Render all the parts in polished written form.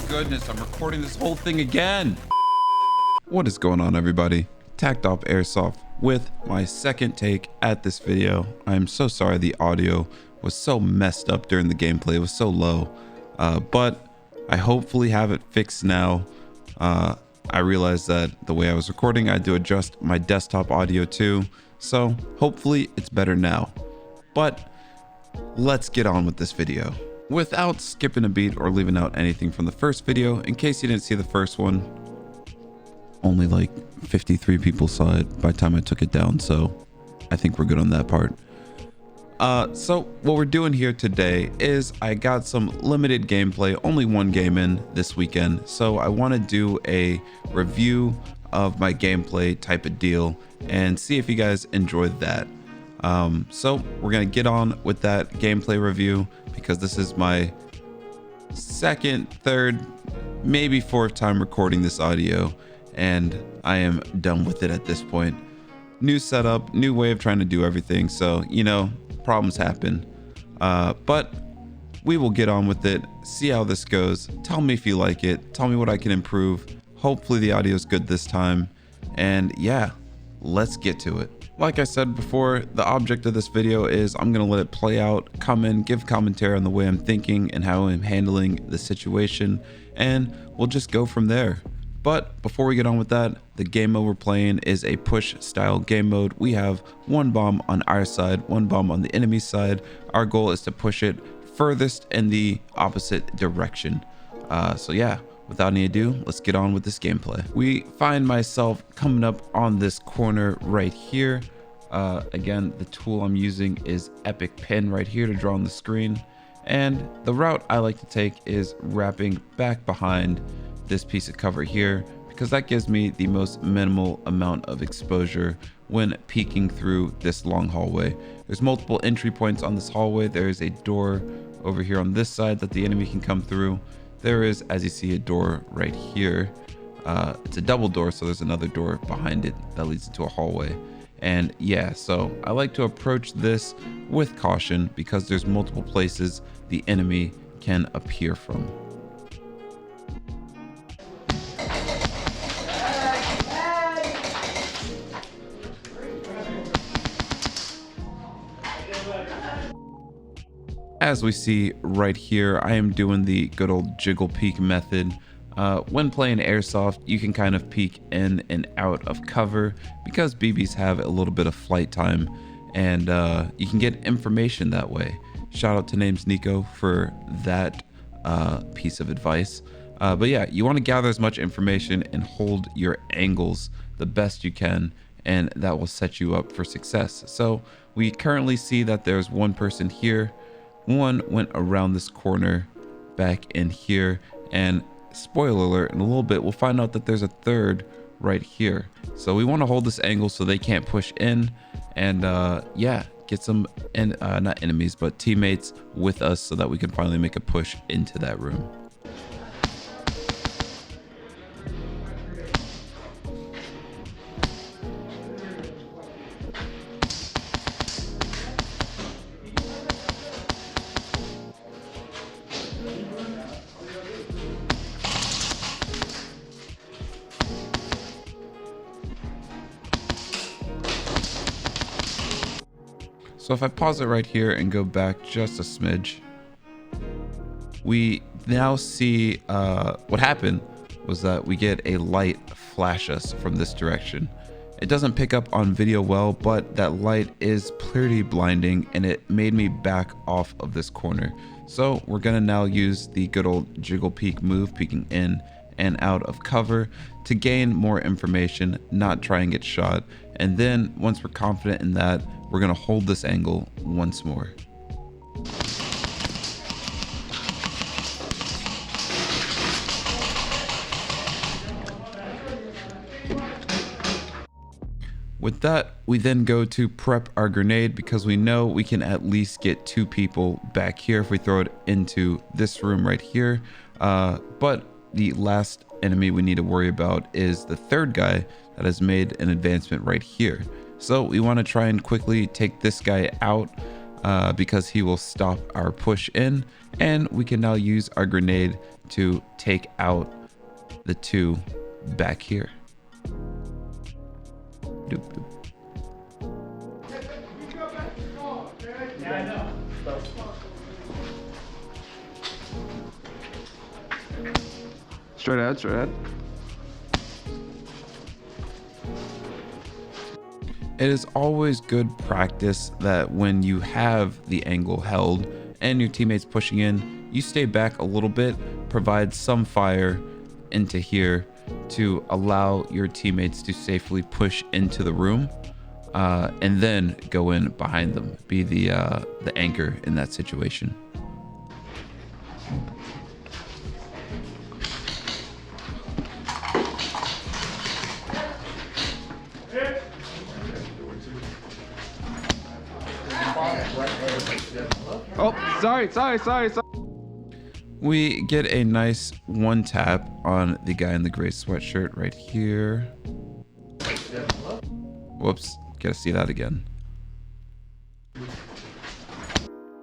goodness, I'm recording this whole thing again. What is going on, everybody? Tacked Off Airsoft with my second take at this video. I'm so sorry the audio was so messed up during the gameplay. It was so low, but I hopefully have it fixed now. I realized that the way I was recording, I had to adjust my desktop audio too, so hopefully it's better now. But let's get on with this video. Without skipping a beat or leaving out anything from the first video, in case you didn't see the first one, only like 53 people saw it by the time I took it down, so I think we're good on that part. So what we're doing here today is I got some limited gameplay, only one game in this weekend, so I want to do a review of my gameplay type of deal and see if you guys enjoyed that. So we're gonna get on with that gameplay review because this is my second, third, maybe fourth time recording this audio, and I am done with it at this point. New setup, new way of trying to do everything, so you know, problems happen, but we will get on with it, see how this goes. Tell me if you like it, tell me what I can improve. Hopefully the audio is good this time, and yeah, let's get to it. Like I said before, the object of this video is I'm gonna let it play out, come in, give commentary on the way I'm thinking and how I'm handling the situation, and we'll just go from there. But before we get on with that, the game mode we're playing is a push style game mode. We have one bomb on our side, one bomb on the enemy side. Our goal is to push it furthest in the opposite direction. So yeah, without any ado, let's get on with this gameplay. We find myself coming up on this corner right here. Again, the tool I'm using is Epic Pin right here to draw on the screen. And the route I like to take is wrapping back behind this piece of cover here, because that gives me the most minimal amount of exposure when peeking through this long hallway. There's multiple entry points on this hallway. There is a door over here on this side that the enemy can come through. There is, as you see, a door right here. It's a double door, so there's another door behind it that leads into a hallway. And yeah, so I like to approach this with caution because there's multiple places the enemy can appear from. As we see right here, I am doing the good old jiggle peek method. When playing airsoft, you can kind of peek in and out of cover because BBs have a little bit of flight time, and you can get information that way. Shout out to Names Nico for that piece of advice. But yeah, you want to gather as much information and hold your angles the best you can, and that will set you up for success. So we currently see that there's one person here. One went around this corner back in here, and spoiler alert, in a little bit we'll find out that there's a third right here. So we want to hold this angle so they can't push in, and yeah, get some not enemies but teammates with us so that we can finally make a push into that room. So if I pause it right here and go back just a smidge, we now see what happened was that we get a light flash us from this direction. It doesn't pick up on video well, but that light is pretty blinding and it made me back off of this corner. So we're gonna now use the good old jiggle peek move, peeking in and out of cover to gain more information, not try and get shot. And then once we're confident in that, we're gonna hold this angle once more. With that, we then go to prep our grenade because we know we can at least get two people back here if we throw it into this room right here. But the last enemy we need to worry about is the third guy that has made an advancement right here. So we want to try and quickly take this guy out. because he will stop our push in, and we can now use our grenade to take out the two back here. Doop, doop. Straight ahead, straight ahead. It is always good practice that when you have the angle held and your teammates pushing in, you stay back a little bit, provide some fire into here to allow your teammates to safely push into the room, and then go in behind them, be the anchor in that situation. Oh, sorry. We get a nice one tap on the guy in the gray sweatshirt right here. Whoops, gotta see that again.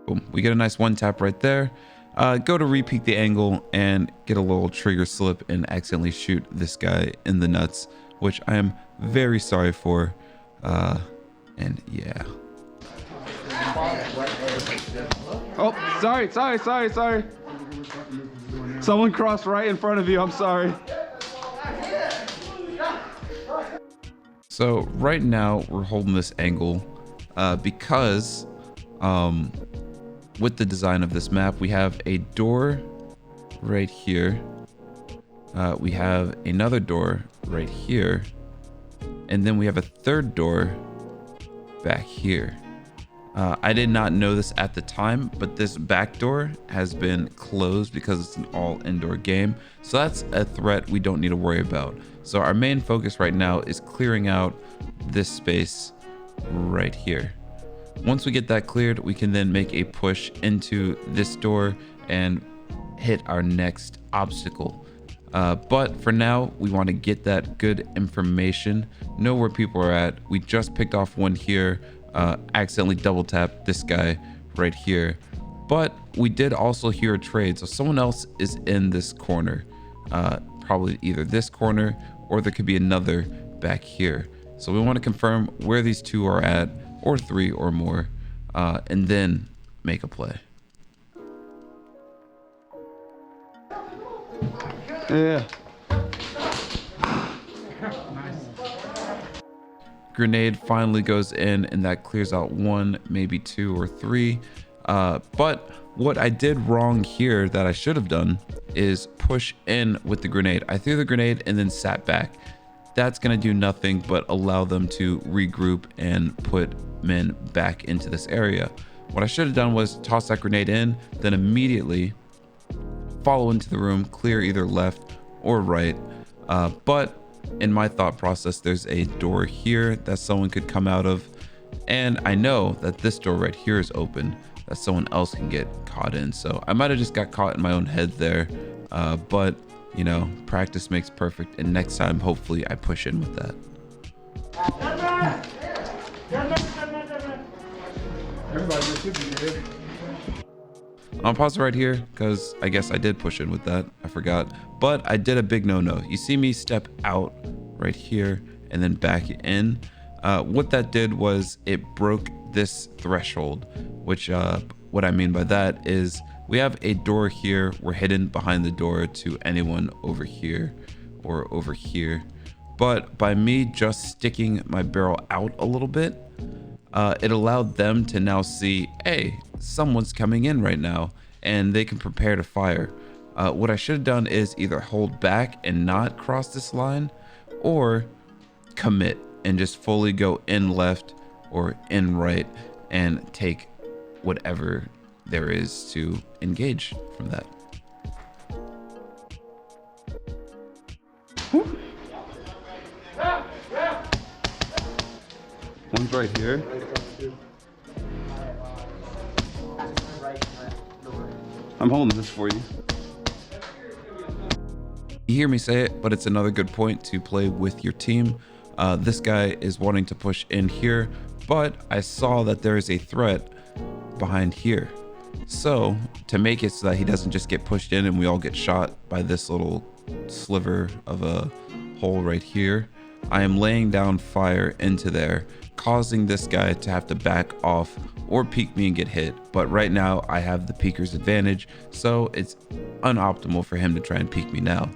Boom, we get a nice one tap right there. Go to repeat the angle and get a little trigger slip and accidentally shoot this guy in the nuts, which I am very sorry for. And yeah. Oh, sorry. Someone crossed right in front of you. I'm sorry. So right now we're holding this angle because with the design of this map, we have a door right here. We have another door right here. And then we have a third door back here. I did not know this at the time, but this back door has been closed because it's an all indoor game. So that's a threat we don't need to worry about. So our main focus right now is clearing out this space right here. Once we get that cleared, we can then make a push into this door and hit our next obstacle. But for now, we want to get that good information, know where people are at. We just picked off one here. Accidentally double tapped this guy right here, but we did also hear a trade, so someone else is in this corner, probably either this corner or there could be another back here. So we want to confirm where these two are at, or three or more, and then make a play. Yeah. Grenade finally goes in, and that clears out one, maybe two or three. But what I did wrong here that I should have done is push in with the grenade. I threw the grenade and then sat back. That's gonna do nothing but allow them to regroup and put men back into this area. What I should have done was toss that grenade in, then immediately follow into the room, clear either left or right. But in my thought process, there's a door here that someone could come out of, and I know that this door right here is open that someone else can get caught in. So I might have just got caught in my own head there, but you know, practice makes perfect, and next time hopefully I push in with that. I'll pause right here because I guess I did push in with that. I forgot, but I did a big no-no. You see me step out right here and then back in. What that did was it broke this threshold, which what I mean by that is we have a door here. We're hidden behind the door to anyone over here or over here. But by me just sticking my barrel out a little bit, it allowed them to now see, hey, someone's coming in right now, and they can prepare to fire. What I should have done is either hold back and not cross this line, or commit and just fully go in left or in right and take whatever there is to engage from that. One's right here. I'm holding this for you. You hear me say it, but it's another good point to play with your team. This guy is wanting to push in here, but I saw that there is a threat behind here. So to make it so that he doesn't just get pushed in and we all get shot by this little sliver of a hole right here, I am laying down fire into there, causing this guy to have to back off or peek me and get hit. But right now I have the peeker's advantage, so it's unoptimal for him to try and peek me now.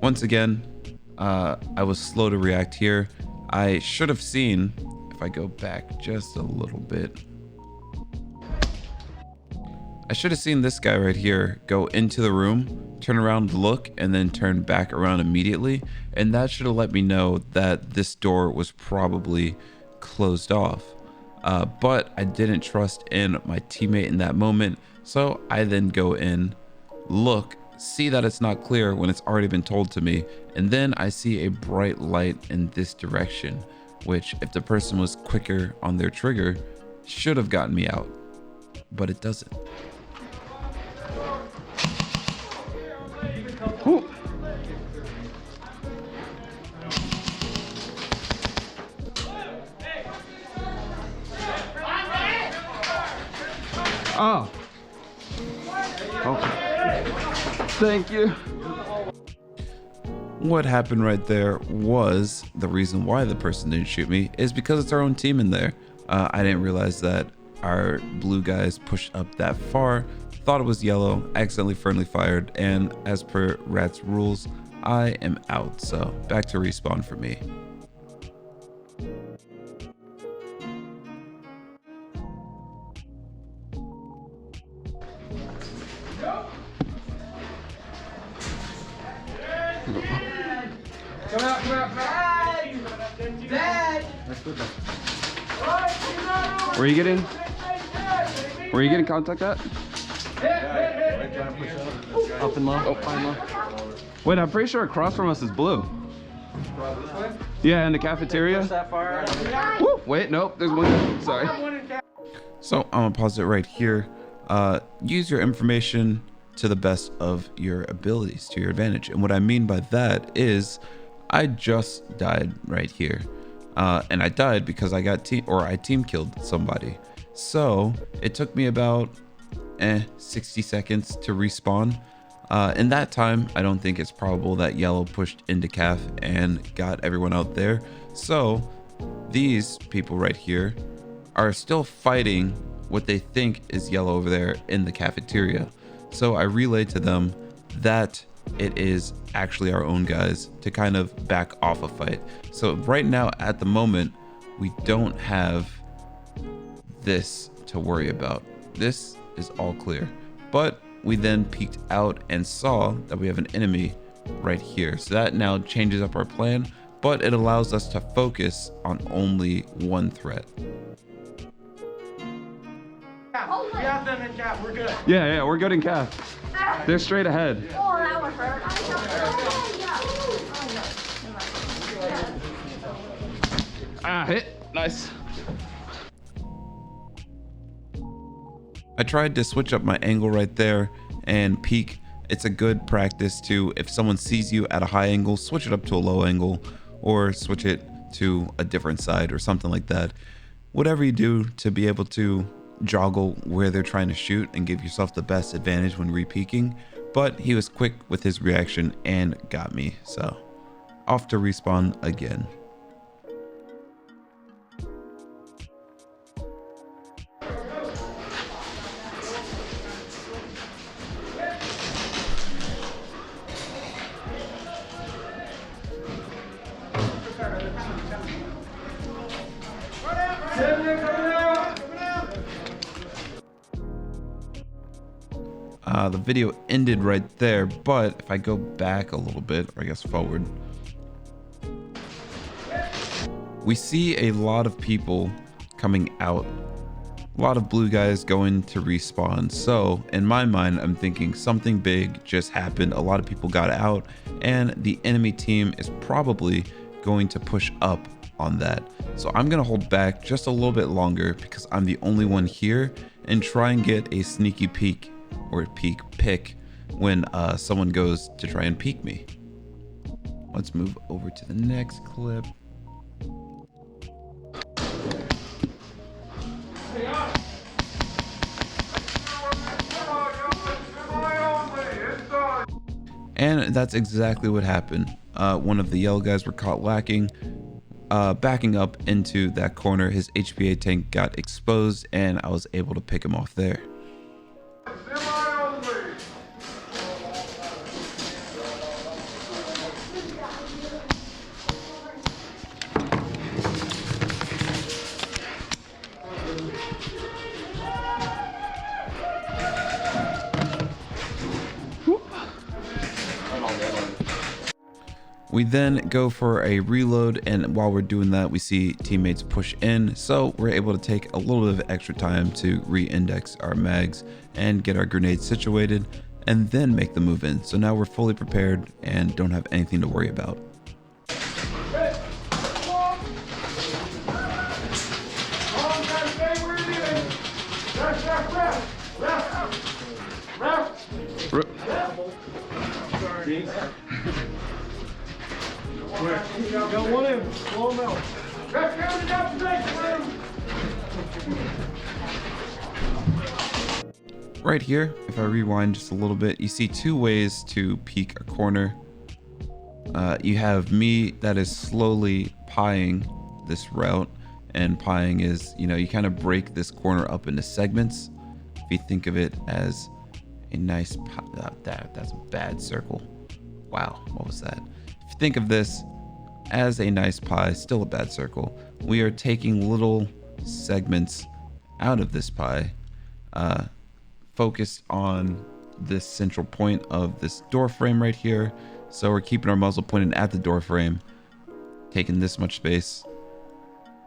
Once again, I was slow to react here. I should have seen, if I go back just a little bit, I should have seen this guy right here go into the room, turn around, look, and then turn back around immediately. And that should have let me know that this door was probably closed off. But I didn't trust in my teammate in that moment. So I then go in, look, see that it's not clear when it's already been told to me, and then I see a bright light in this direction, which if the person was quicker on their trigger should have gotten me out, but it doesn't. Ooh. Oh. Okay. Thank you. What happened right there was the reason why the person didn't shoot me is because it's our own team in there. I didn't realize that our blue guys pushed up that far, thought it was yellow, accidentally friendly fired, and as per Rat's rules, I am out. So back to respawn for me. Come out. Dad! Where are you getting contact at? Up and low. Oh, fine low. Wait, I'm pretty sure across from us is blue. Yeah, in the cafeteria. Woo, wait, nope, there's one. Sorry. So I'm gonna pause it right here. Use your information to the best of your abilities, to your advantage. And what I mean by that is I just died right here. And I died because I got I team killed somebody. So it took me about 60 seconds to respawn. In that time, I don't think it's probable that yellow pushed into CAF and got everyone out there. So these people right here are still fighting what they think is yellow over there in the cafeteria. So I relayed to them that it is actually our own guys to kind of back off a fight. So right now at the moment, we don't have this to worry about. This is all clear. But we then peeked out and saw that we have an enemy right here. So that now changes up our plan, but it allows us to focus on only one threat. We have them in cap, we're good. Yeah, we're good in CAF. They're straight ahead. Oh, that would hurt. Ah, hit. Nice. I tried to switch up my angle right there and peek. It's a good practice to, if someone sees you at a high angle, switch it up to a low angle or switch it to a different side or something like that. Whatever you do to be able to joggle where they're trying to shoot and give yourself the best advantage when re-peeking. But he was quick with his reaction and got me. So off to respawn again. The video ended right there, but if I go back a little bit, or I guess forward, we see a lot of people coming out, a lot of blue guys going to respawn. So in my mind, I'm thinking something big just happened. A lot of people got out and the enemy team is probably going to push up on that. So I'm gonna hold back just a little bit longer because I'm the only one here and try and get a sneaky peek or pick when someone goes to try and peek me. Let's move over to the next clip. And that's exactly what happened. One of the yellow guys were caught lacking, backing up into that corner. His HPA tank got exposed and I was able to pick him off there. We then go for a reload, and while we're doing that, we see teammates push in, so we're able to take a little bit of extra time to re-index our mags and get our grenades situated, and then make the move in. So now we're fully prepared and don't have anything to worry about. Got one in, slow him out. Right here, if I rewind just a little bit, you see two ways to peek a corner. You have me that is slowly pieing this route, and pieing is, you know, you kind of break this corner up into segments. If you think of it as a nice that's a bad circle. Wow, what was that? If you think of this as a nice pie, still a bad circle, we are taking little segments out of this pie, focused on this central point of this door frame right here. So we're keeping our muzzle pointed at the door frame, taking this much space,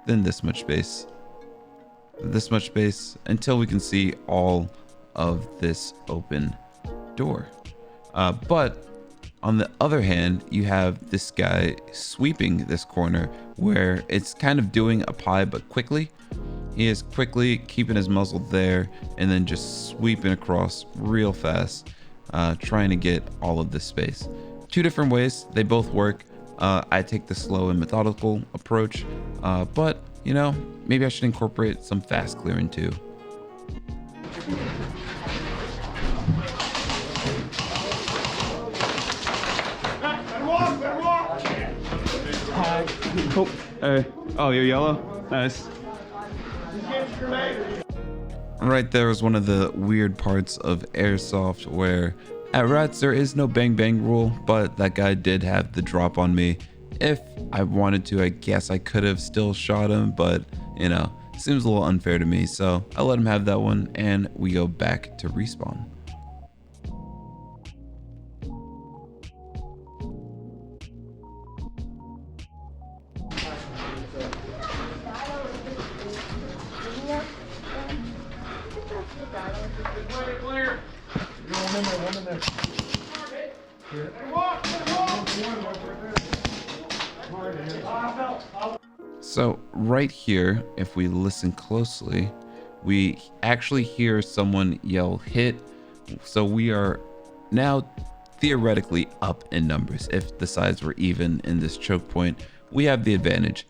then this much space, this much space, until we can see all of this open door. But on the other hand, you have this guy sweeping this corner where it's kind of doing a pie, but quickly. He is quickly keeping his muzzle there and then just sweeping across real fast, trying to get all of this space. Two different ways, they both work. I take the slow and methodical approach, but you know, maybe I should incorporate some fast clearing too. Oh, hey. Oh, you're yellow? Nice. Right there was one of the weird parts of Airsoft where at Rats there is no bang bang rule, but that guy did have the drop on me. If I wanted to, I guess I could have still shot him, but you know, seems a little unfair to me, so I let him have that one and we go back to respawn. So right here, if we listen closely, we actually hear someone yell hit. So we are now theoretically up in numbers. If the sides were even in this choke point, we have the advantage.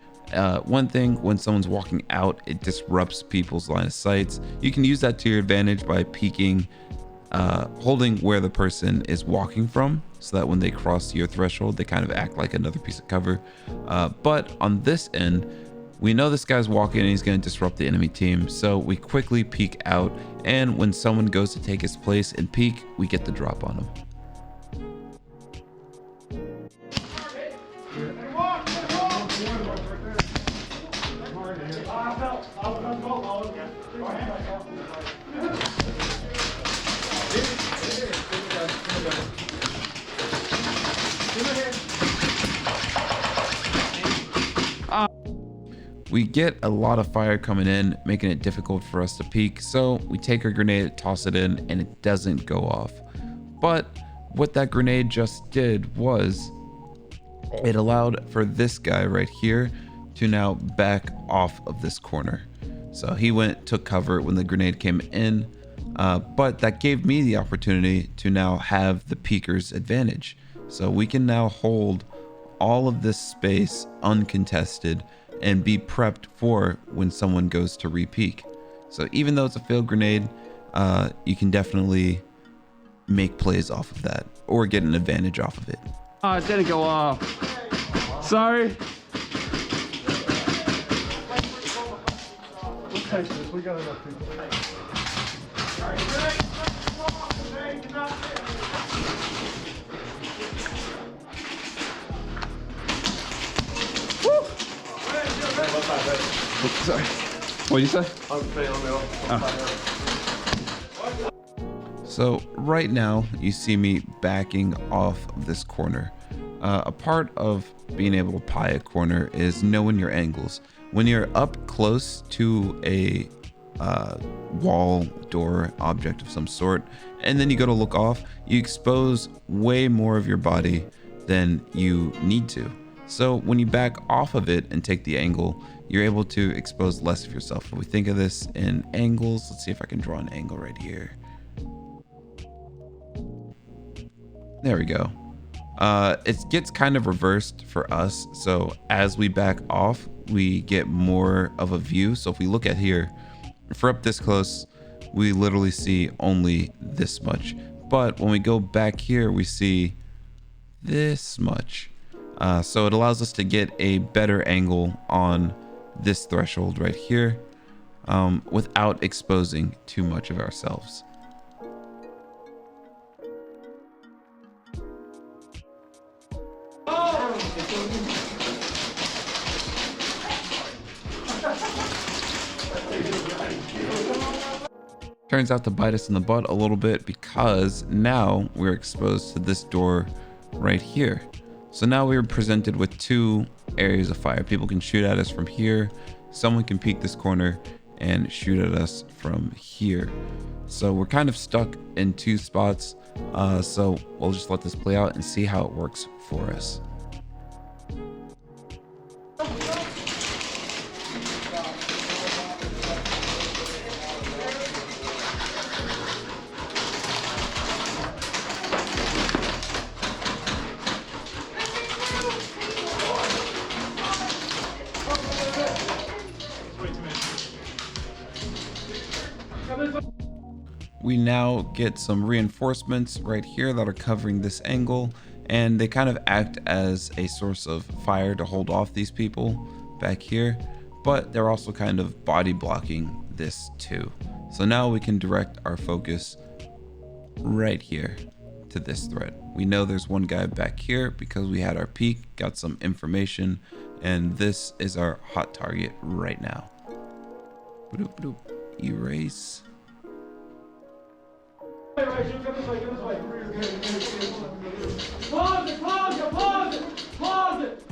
One thing, when someone's walking out, it disrupts people's line of sights. You can use that to your advantage by peeking, holding where the person is walking from, so that when they cross your threshold, they kind of act like another piece of cover. But on this end, we know this guy's walking and he's going to disrupt the enemy team, so we quickly peek out, and when someone goes to take his place and peek, we get the drop on him. We get a lot of fire coming in, making it difficult for us to peek, so we take our grenade, toss it in, and it doesn't go off. But what that grenade just did was it allowed for this guy right here to now back off of this corner. So he took cover when the grenade came in, But that gave me the opportunity to now have the peeker's advantage. So we can now hold all of this space uncontested and be prepped for when someone goes to re-peek. So even though it's a field grenade, you can definitely make plays off of that or get an advantage off of it. Oh, it didn't go off. Sorry. We got enough people. Sorry. What'd you say? So right now you see me backing off of this corner. A part of being able to pie a corner is knowing your angles. When you're up close to a wall, door, object of some sort, and then you go to look off, you expose way more of your body than you need to. So when you back off of it and take the angle, you're able to expose less of yourself. If we think of this in angles, let's see if I can draw an angle right here. There we go. It gets kind of reversed for us. So as we back off, we get more of a view. So if we look at here, if we're up this close, we literally see only this much. But when we go back here, we see this much. So it allows us to get a better angle on this threshold right here without exposing too much of ourselves. Turns out to bite us in the butt a little bit because now we're exposed to this door right here. So now we're presented with two areas of fire. People can shoot at us from here. Someone can peek this corner and shoot at us from here. So we're kind of stuck in two spots. So we'll just let this play out and see how it works for us. We now get some reinforcements right here that are covering this angle, and they kind of act as a source of fire to hold off these people back here, but they're also kind of body blocking this too. So now we can direct our focus right here to this threat. We know there's one guy back here because we had our peek, got some information, and this is our hot target right now. Bloop, bloop. Erase. Pause it, pause it, pause it, pause it.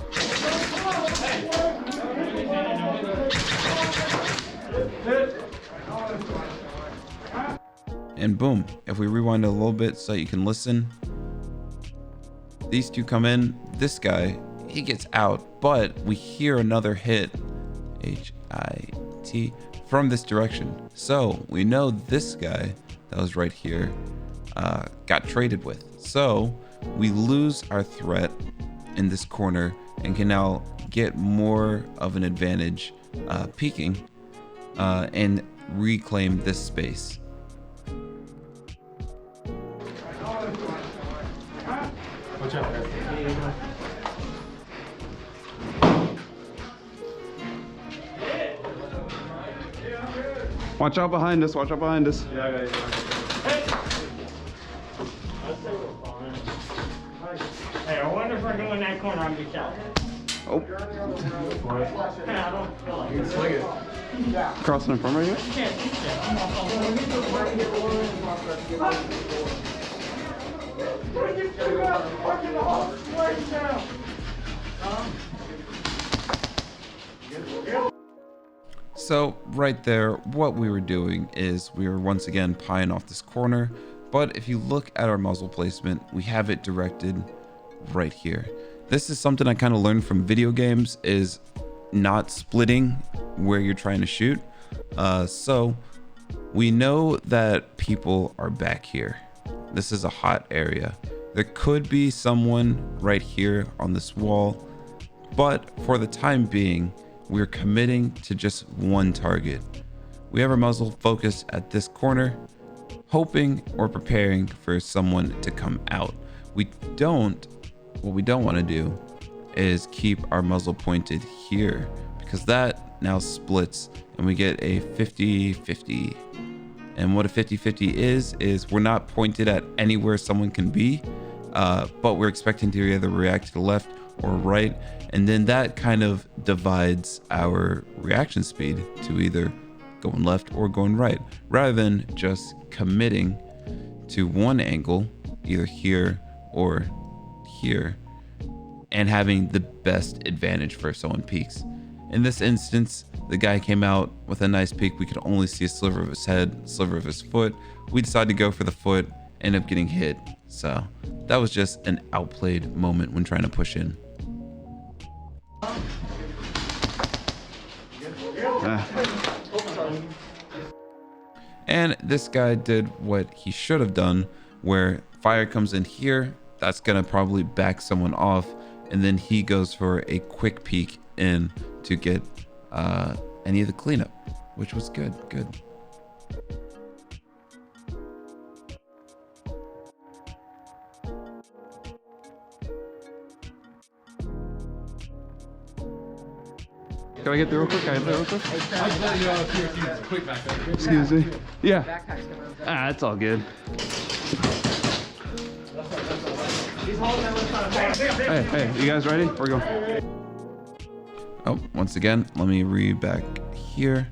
And boom, if we rewind a little bit so you can listen, these two come in, this guy, he gets out, but we hear another hit, H-I-T, from this direction. So we know this guy that was right here got traded with. So we lose our threat in this corner and can now get more of an advantage peeking and reclaim this space. Watch out. Watch out behind us, watch out behind us. Yeah. Hey, I wonder if we're going that corner on the south. Oh, I don't feel like it. Swing it. crossing in front right here. Can't see that. I'm off So right there, what we were doing is we were once again pieing off this corner, but if you look at our muzzle placement, we have it directed right here. This is something I kind of learned from video games, is not splitting where you're trying to shoot. So We know that people are back here. This is a hot area. There could be someone right here on this wall, but for the time being, we're committing to just one target. We have our muzzle focused at this corner, hoping or preparing for someone to come out. What we don't want to do is keep our muzzle pointed here, because that now splits and we get a 50-50. And what a 50-50 is we're not pointed at anywhere someone can be, but we're expecting to either react to the left or right. And then that kind of divides our reaction speed to either going left or going right, rather than just committing to one angle, either here or here, and having the best advantage for if someone peeks. In this instance, the guy came out with a nice peek. We could only see a sliver of his head, sliver of his foot. We decided to go for the foot, end up getting hit. So that was just an outplayed moment when trying to push in. And this guy did what he should have done, where fire comes in here, that's gonna probably back someone off, and then he goes for a quick peek in to get any of the cleanup, which was good. Can I get there real quick? Excuse me. Yeah. It's all good. Hey, you guys ready? We're going. Oh, once again, let me read back here.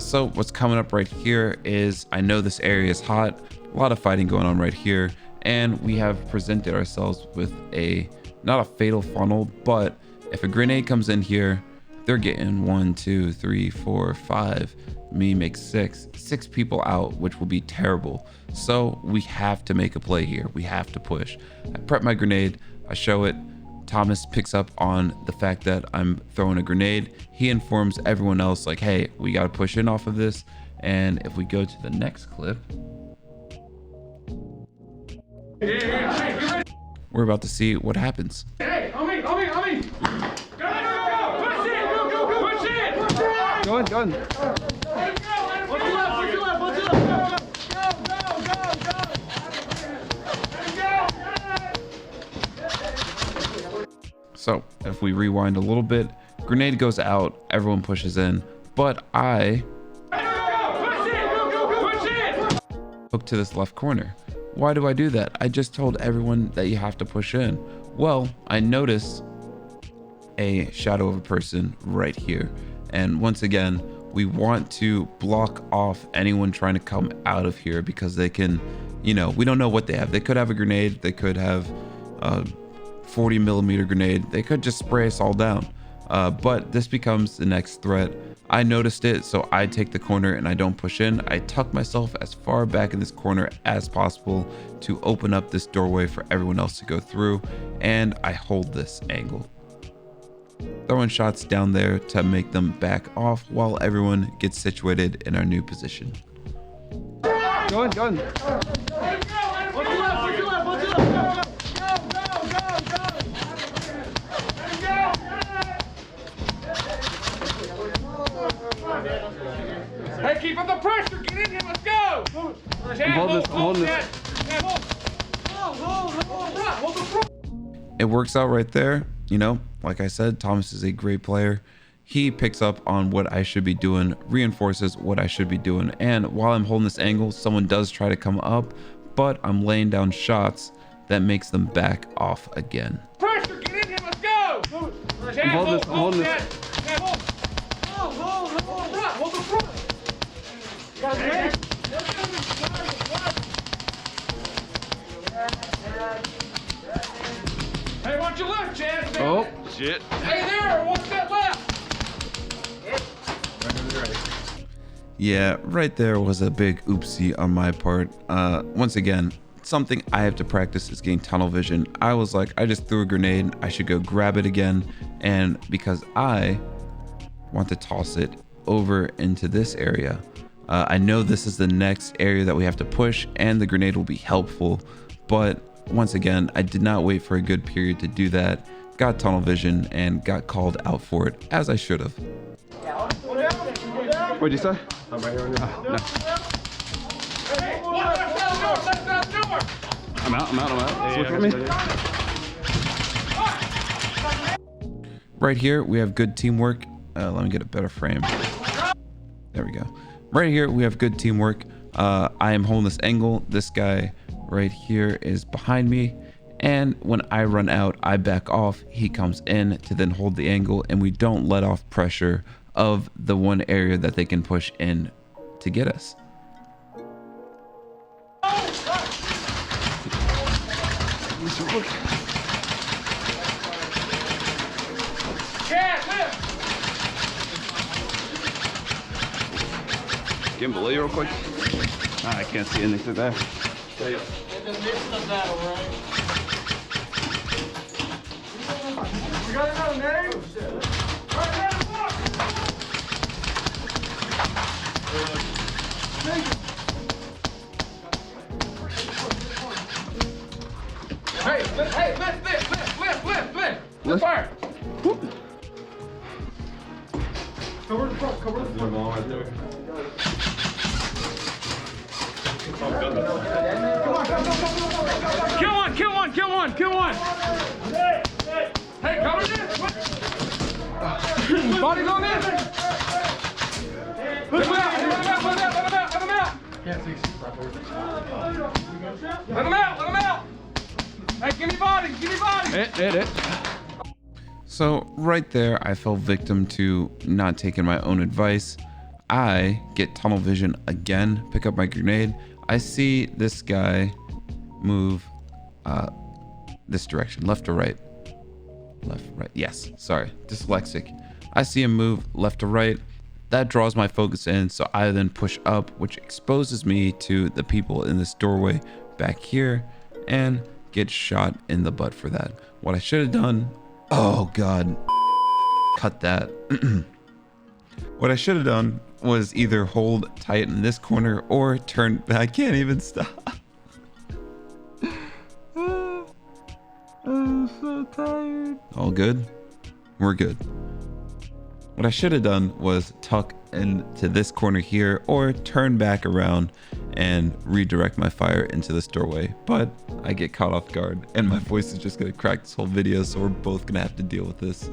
So what's coming up right here is, I know this area is hot, a lot of fighting going on right here, and we have presented ourselves with not a fatal funnel, but if a grenade comes in here, they're getting 1, 2, 3, 4, 5, me makes 6 people out, which will be terrible. So we have to make a play here. We have to push. I prep my grenade, I show it. Thomas picks up on the fact that I'm throwing a grenade. He informs everyone else like, hey, we got to push in off of this. And if we go to the next clip, we're about to see what happens. Hey, on me! Go! Push it! Go on. So if we rewind a little bit, grenade goes out, everyone pushes in, but I hook to this left corner. Why do I do that? I just told everyone that you have to push in. Well, I noticed a shadow of a person right here. And once again, we want to block off anyone trying to come out of here, because they can, we don't know what they have. They could have a grenade, they could have a 40mm grenade, they could just spray us all down. But this becomes the next threat. I noticed it, so I take the corner and I don't push in. I tuck myself as far back in this corner as possible to open up this doorway for everyone else to go through, and I hold this angle, throwing shots down there to make them back off while everyone gets situated in our new position. Go on. Hey, keep up the pressure! Get in here, let's go! I'm holding this. It works out right there. Like I said, Thomas is a great player. He picks up on what I should be doing, reinforces what I should be doing. And while I'm holding this angle, someone does try to come up, but I'm laying down shots that makes them back off again. Pressure! Get in here, let's go! I'm holding this. Hold the front! Hey, watch your left, Chad! Oh, shit. Hey there! What's that left? Yeah, right there was a big oopsie on my part. Once again, something I have to practice is getting tunnel vision. I was like, I just threw a grenade, I should go grab it again, and because I want to toss it over into this area. I know this is the next area that we have to push, and the grenade will be helpful, but once again, I did not wait for a good period to do that, got tunnel vision, and got called out for it, as I should have. What'd you say? I'm right here on your no. I'm out. Switch with me. Right here, we have good teamwork. Let me get a better frame. There we go. Right here, we have good teamwork. I am holding this angle. This guy right here is behind me. And when I run out, I back off. He comes in to then hold the angle, and we don't let off pressure of the one area that they can push in to get us. Get him below you real quick. I can't see anything through there. In the midst of battle, right? You got another name? Hey, lift fire. Cover the front, cover the front. Right there. Kill one. Hey, cover this. Body's on this. Let him out. Let him out. Hey, give me body. Hit. So right there, I fell victim to not taking my own advice. I get tunnel vision again, pick up my grenade. I see this guy move this direction, left to right. Left, right, yes, sorry, dyslexic. I see him move left to right. That draws my focus in, so I then push up, which exposes me to the people in this doorway back here, and get shot in the butt for that. What I should have done, oh God, cut that. What I should have done was either hold tight in this corner or turn back. I can't even stop. I'm so tired. All good? We're good. What I should have done was tuck into this corner here or turn back around and redirect my fire into this doorway, but I get caught off guard and my voice is just gonna crack this whole video, so we're both gonna have to deal with this.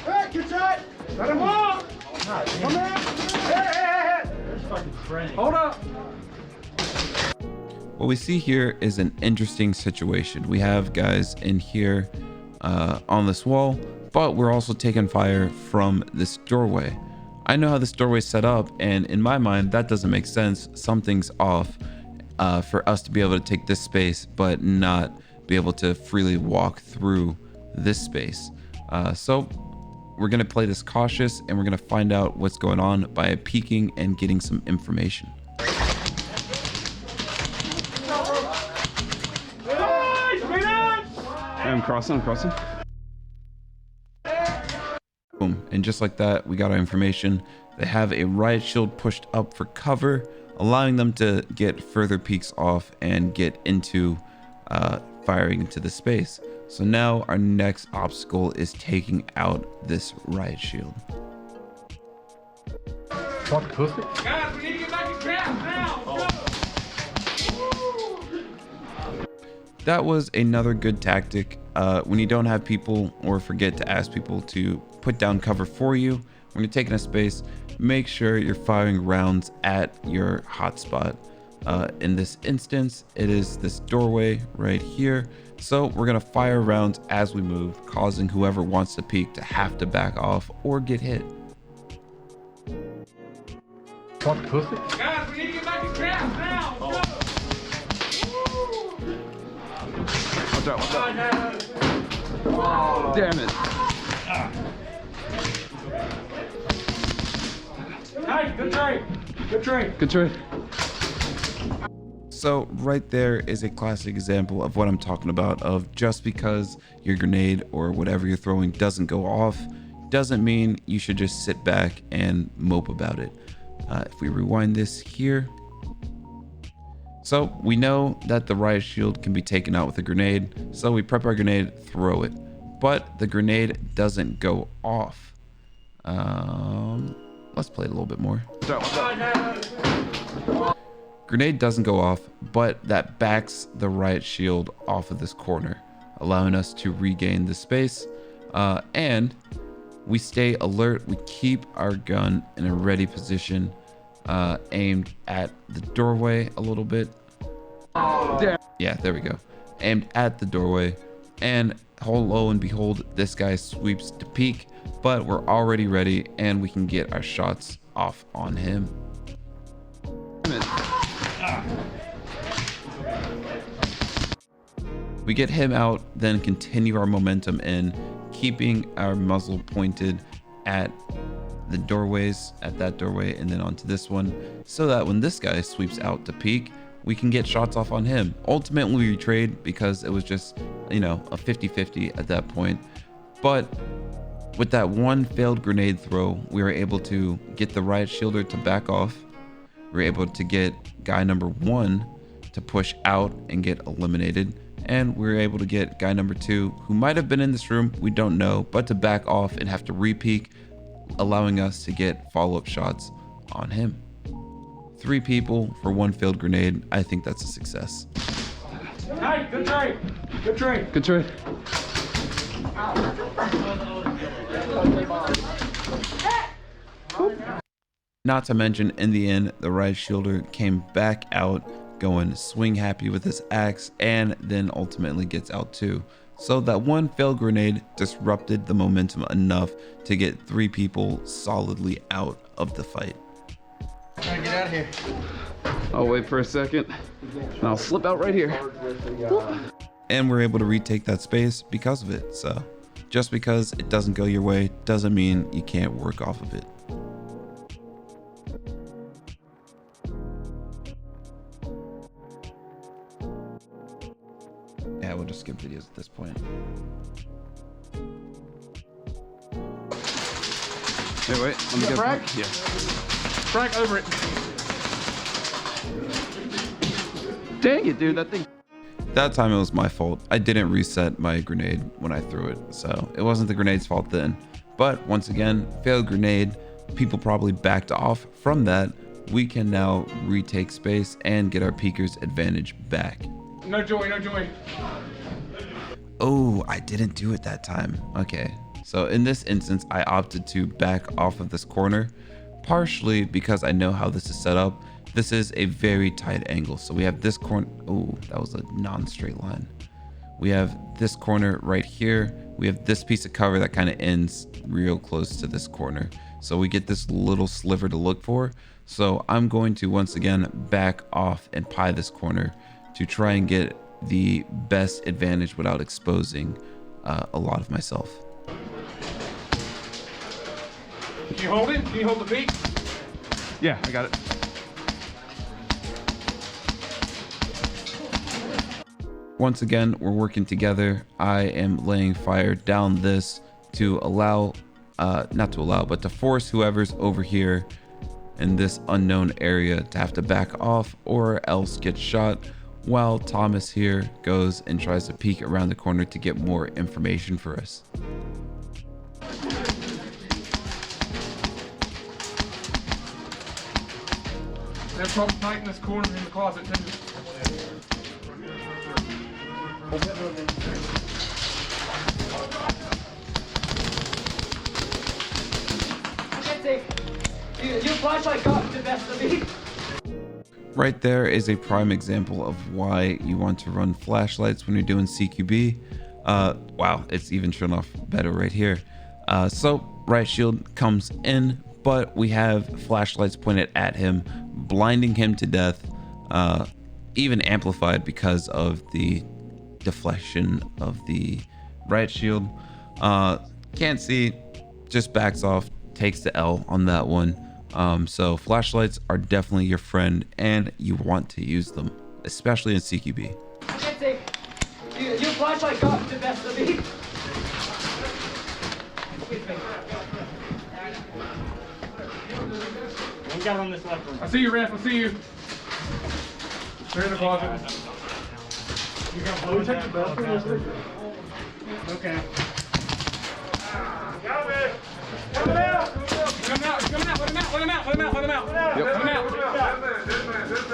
Hey, good shot! Let him walk! Come on! Hey! Hold up! What we see here is an interesting situation. We have guys in here on this wall, but we're also taking fire from this doorway. I know how this doorway is set up, and in my mind, that doesn't make sense. Something's off for us to be able to take this space, but not be able to freely walk through this space. So we're gonna play this cautious, and we're gonna find out what's going on by peeking and getting some information. I'm crossing. Boom, and just like that, we got our information. They have a riot shield pushed up for cover, allowing them to get further peeks off and get into firing into the space. So now our next obstacle is taking out this riot shield. Guys, we need to get back in camp now! That was another good tactic. When you don't have people or forget to ask people to put down cover for you, when you're taking a space, make sure you're firing rounds at your hotspot. In this instance, it is this doorway right here. So we're gonna fire rounds as we move, causing whoever wants to peek to have to back off or get hit. Guys, we need to get back in camp now! Watch out. Oh, damn it. Hey, good trade. Good trade. So right there is a classic example of what I'm talking about, of just because your grenade or whatever you're throwing doesn't go off, doesn't mean you should just sit back and mope about it. If we rewind this here, so we know that the riot shield can be taken out with a grenade, so we prep our grenade, throw it, but the grenade doesn't go off. Let's play it a little bit more. Grenade doesn't go off, but that backs the riot shield off of this corner, allowing us to regain the space, and we stay alert. We keep our gun in a ready position, aimed at the doorway a little bit. Yeah, there we go. Aimed at the doorway, and lo and behold, this guy sweeps to peek, but we're already ready and we can get our shots off on him. We get him out, then continue our momentum in, keeping our muzzle pointed at the doorways, at that doorway and then onto this one, so that when this guy sweeps out to peek, we can get shots off on him. Ultimately we trade because it was just, you know, a 50-50 at that point. But with that one failed grenade throw, we were able to get the riot shielder to back off. We were able to get guy number 1 to push out and get eliminated. And we were able to get guy number 2, who might have been in this room, we don't know, but to back off and have to re-peek, allowing us to get follow-up shots on him. 3 people for 1 failed grenade. I think that's a success. Hey, good trade. Good trade. Good trade. Not to mention, in the end, the riot shielder came back out going swing happy with his axe, and then ultimately gets out too. So that 1 failed grenade disrupted the momentum enough to get 3 people solidly out of the fight. Trying to get out of here. I'll wait for a second and I'll slip out right here. And we're able to retake that space because of it. So just because it doesn't go your way doesn't mean you can't work off of it. Yeah, we'll just skip videos at this point. Hey, wait, let me get Frank? Yeah. Frank, over it. Dang it, dude, that thing. That time it was my fault. I didn't reset my grenade when I threw it, so it wasn't the grenade's fault then. But once again, failed grenade, people probably backed off from that. We can now retake space and get our peeker's advantage back. No joy, no joy. Oh, I didn't do it that time. Okay, so in this instance, I opted to back off of this corner, partially because I know how this is set up. This is a very tight angle. So we have this corner. Oh, that was a non-straight line. We have this corner right here. We have this piece of cover that kind of ends real close to this corner. So we get this little sliver to look for. So I'm going to once again back off and pie this corner to try and get the best advantage without exposing a lot of myself. Can you hold it? Can you hold the beak? Yeah, I got it. Once again, we're working together. I am laying fire down this to allow, not to allow, but to force whoever's over here in this unknown area to have to back off or else get shot, while Thomas here goes and tries to peek around the corner to get more information for us. They're probably tight in this corner in the closet too. Your flashlight got the best of me. Right there is a prime example of why you want to run flashlights when you're doing CQB. Wow, it's even shown off better right here. So riot shield comes in, but we have flashlights pointed at him, blinding him to death, even amplified because of the deflection of the riot shield. Can't see, just backs off, takes the L on that one. So flashlights are definitely your friend and you want to use them. especially in CQB. You applied my God to the best of me. One guy on this left one. I see you, Ref. I see you. They're in the closet. You got Can we check the bathroom? Okay. Got it. Come out. Come out. Come out. Let him out. Let him out. Let him out. Let him out. Yep. Let him out.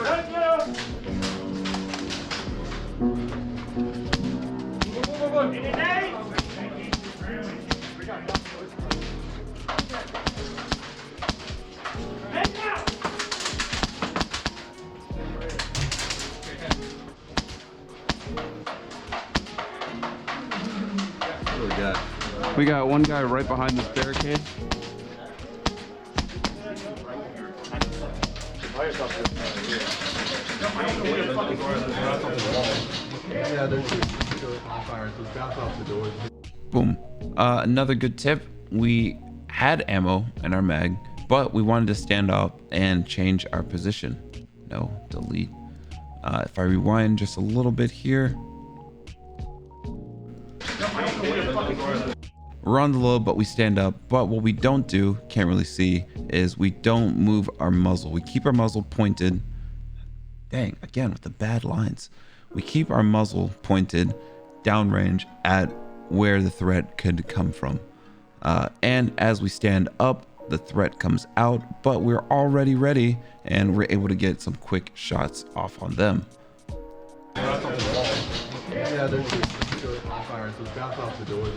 Let's go. We got one guy right behind this barricade. Boom. Another good tip. We had ammo in our mag, but we wanted to stand up and change our position. No, delete. If I rewind just a little bit here. We're on the low, but we stand up. But what we don't do, can't really see, is we don't move our muzzle. We keep our muzzle pointed. Dang, again with the bad lines. We keep our muzzle pointed downrange at where the threat could come from. And as we stand up, the threat comes out, but we're already ready and we're able to get some quick shots off on them. Yeah, there's fire, so bounce off the doors.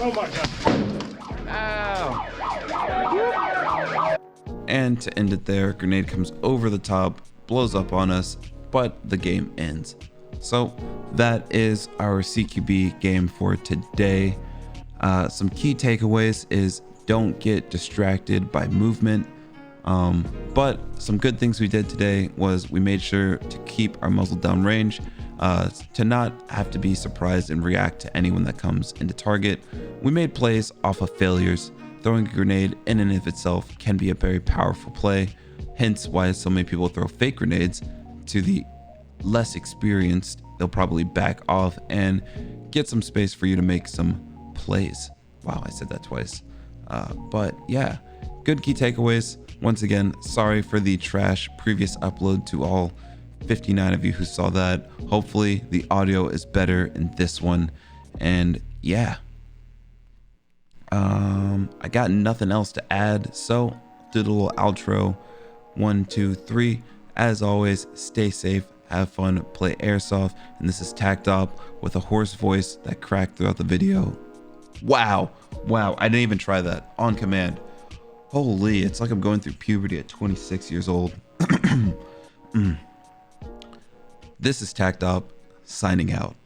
Oh my God. Ow. And to end it there, grenade comes over the top, blows up on us, but the game ends. So that is our CQB game for today. Some key takeaways is don't get distracted by movement. But some good things we did today was we made sure to keep our muzzle down range, to not have to be surprised and react to anyone that comes into target. We made plays off of failures. Throwing a grenade in and of itself can be a very powerful play, hence why so many people throw fake grenades. To the less experienced, they'll probably back off and get some space for you to make some plays. Wow, I said that twice. But yeah, good key takeaways. Once again, sorry for the trash previous upload to all 59 of you who saw that. Hopefully the audio is better in this one. And yeah, I got nothing else to add, so did a little outro. 1, 2, 3. As always, stay safe, have fun, play airsoft. And this is Tacked Up with a hoarse voice that cracked throughout the video. Wow, I didn't even try that on command. Holy, it's like I'm going through puberty at 26 years old. This is Tacked Up, signing out.